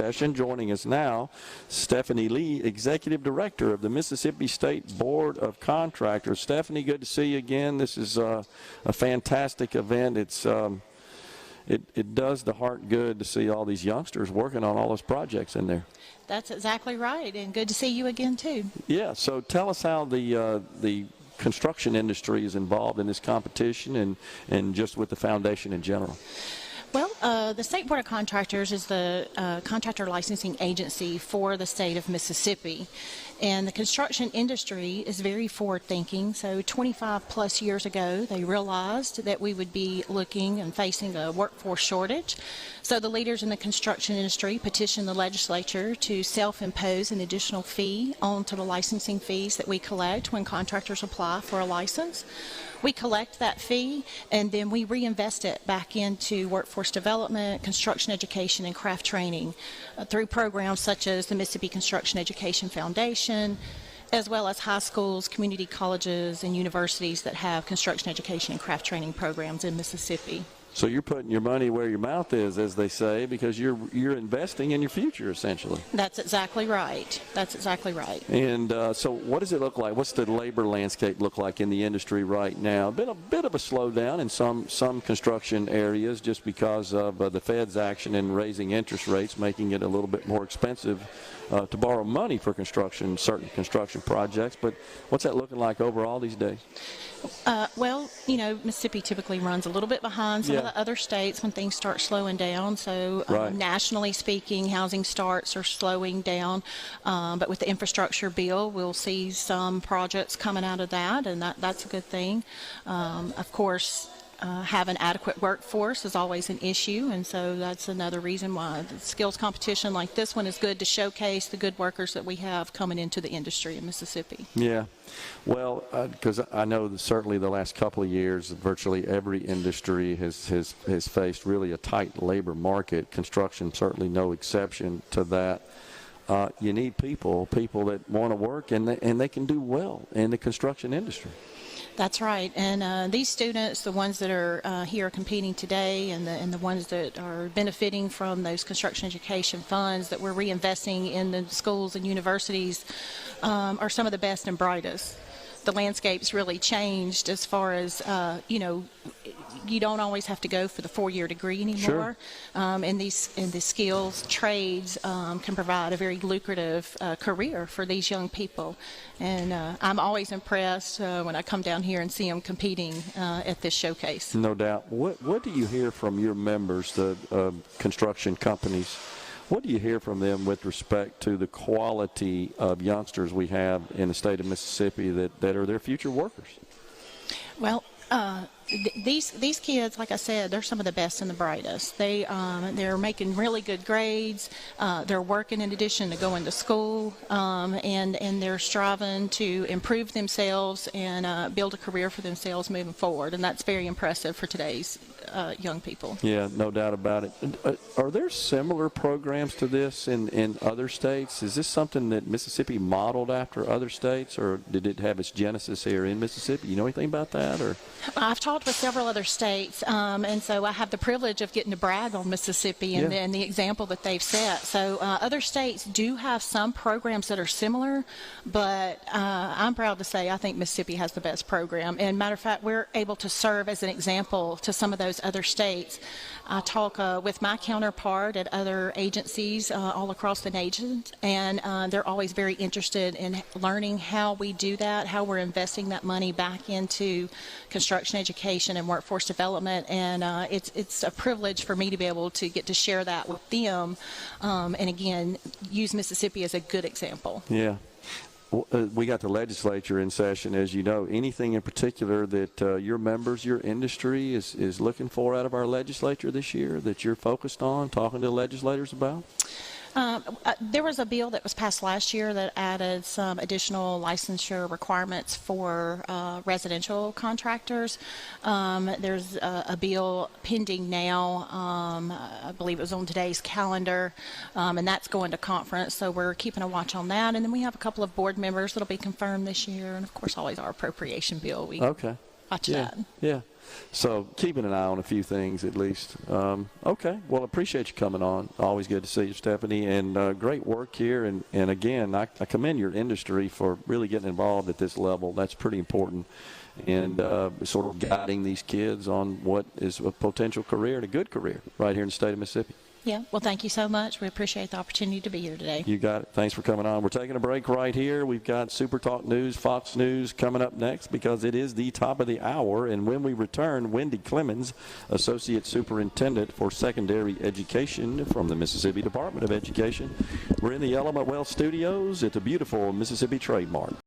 session. Joining us now, Stephanie Lee, Executive Director of the Mississippi State Board of Contractors. Stephanie, good to see you again. This is a fantastic event. It does the heart good to see all these youngsters working on all those projects in there. That's exactly right, and good to see you again, too. Yeah, so tell us how the construction industry is involved in this competition and just with the foundation in general. Well, the State Board of Contractors is the contractor licensing agency for the state of Mississippi. And the construction industry is very forward-thinking. So 25 plus years ago, they realized that we would be looking and facing a workforce shortage. So the leaders in the construction industry petitioned the legislature to self-impose an additional fee onto the licensing fees that we collect when contractors apply for a license. We collect that fee, and then we reinvest it back into workforce development, construction education, and craft training through programs such as the Mississippi Construction Education Foundation, as well as high schools, community colleges, and universities that have construction education and craft training programs in Mississippi. So you're putting your money where your mouth is, as they say, because you're investing in your future, essentially. That's exactly right. That's exactly right. And so what does it look like? What's the labor landscape look like in the industry right now? Been a bit of a slowdown in some construction areas just because of the Fed's action in raising interest rates, making it a little bit more expensive to borrow money for certain construction projects. But what's that looking like overall these days? Well, you know, Mississippi typically runs a little bit behind some of the other states when things start slowing down. So nationally speaking, housing starts are slowing down. But with the infrastructure bill, we'll see some projects coming out of that, and that's a good thing. Of course, having adequate workforce is always an issue, and so that's another reason why the skills competition like this one is good, to showcase the good workers that we have coming into the industry in Mississippi. Yeah. Well, because I know that certainly the last couple of years, virtually every industry has faced really a tight labor market. Construction certainly no exception to that. You need people that want to work and they can do well in the construction industry. That's right, and these students, the ones that are here competing today, and the ones that are benefiting from those construction education funds that we're reinvesting in the schools and universities, are some of the best and brightest. The landscape's really changed as far as you don't always have to go for the 4-year degree anymore. And these skills, trades can provide a very lucrative career for these young people. And I'm always impressed when I come down here and see them competing at this showcase. No doubt. What do you hear from your members, the construction companies? What do you hear from them with respect to the quality of youngsters we have in the state of Mississippi that are their future workers? Well, these kids, like I said, they're some of the best and the brightest. They're making really good grades. They're working in addition to going to school, and they're striving to improve themselves and build a career for themselves moving forward. And that's very impressive for today's young people. Yeah, no doubt about it. Are there similar programs to this in other states? Is this something that Mississippi modeled after other states, or did it have its genesis here in Mississippi? You know anything about that? Or I've talked with several other states, and so I have the privilege of getting to brag on Mississippi and the example that they've set. So other states do have some programs that are similar, but I'm proud to say I think Mississippi has the best program. And matter of fact, we're able to serve as an example to some of those other states. I talk with my counterpart at other agencies all across the nation, and they're always very interested in learning how we do that, how we're investing that money back into construction education and workforce development, and it's a privilege for me to be able to get to share that with them, and again, use Mississippi as a good example. Yeah. We got the legislature in session, as you know. Anything in particular that your members, your industry is looking for out of our legislature this year that you're focused on, talking to the legislators about? There was a bill that was passed last year that added some additional licensure requirements for residential contractors. There's a bill pending now. I believe it was on today's calendar, and that's going to conference, so we're keeping a watch on that. And then we have a couple of board members that'll be confirmed this year, and of course always our appropriation bill. We watch that. Yeah. So keeping an eye on a few things at least. Okay. Well, appreciate you coming on. Always good to see you, Stephanie. And great work here. And again, I commend your industry for really getting involved at this level. That's pretty important. And sort of guiding these kids on what is a potential career and a good career right here in the state of Mississippi. Yeah, well, thank you so much. We appreciate the opportunity to be here today. You got it. Thanks for coming on. We're taking a break right here. We've got SuperTalk News, Fox News coming up next because it is the top of the hour. And when we return, Wendy Clemens, Associate Superintendent for Secondary Education from the Mississippi Department of Education. We're in the Element Wealth Studios at the beautiful Mississippi Trademart.